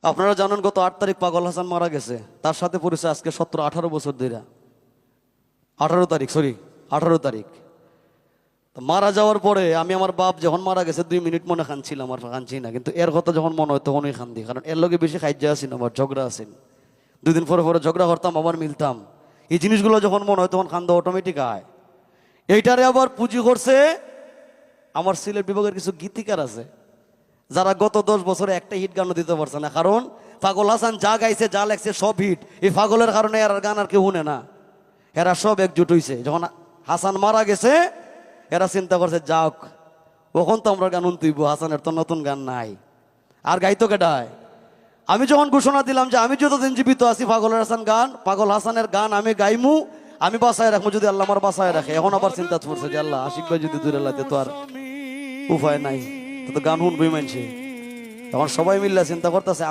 আপনারা জানেন গত 8 তারিখ পাগল হাসান মারা গেছে। তার সাথে পরিচয় আজকে 17-18 বছর ধরে। 18 তারিখ তো মারা যাওয়ার পরে আমি আমার বাপ যখন মারা গেছে 2 মিনিট মনে খানছিলাম, আর খানছি না, কিন্তু এর কথা যখন মনে হয় তখনই খান্দি, কারণ এর লগে বেশি খাইজা আছি না, আমার ঝগড়া আছেন। 2 দিন পরে পরে ঝগড়া করতাম, আবার মিলতাম। এই জিনিসগুলো যখন মনে হয় তখন খান্দা অটোমেটিক আয়। এইটারে আবার পুঁজি করছে আমার সিলেট বিভাগের কিছু গীতিকার আছে, যারা গত 10 বছরে একটা হিট গানও দিতে পারছে না। কারণ পাগল হাসান যা গাইছে যা লেখছে সব হিট। এই পাগলের কারণে এর গান আর কেউ শুনে না। এরা সব একজুট হইছে। যখন হাসান মারা গেছে এরা চিন্তা করছে যাক, কখন তো আমরা গান শুনতেইব, হাসানের তো নতুন গান নাই, আর গাইতো কেডায়। আমি যখন ঘোষণা দিলাম যে আমি যতদিন জীবিত আছি পাগল হাসানের গান আমি গাইমু, আমি বাসায় রাখবো যদি আল্লাহ আমার বাসায় রাখে। এখন আবার চিন্তা করছে যে আল্লাহ আশিক ভাই যদি দূরে লাইতে তো আর উপায় নাই, তো গান শুনবই মানছে। তখন সবাই মিললে চিন্তা করতেছে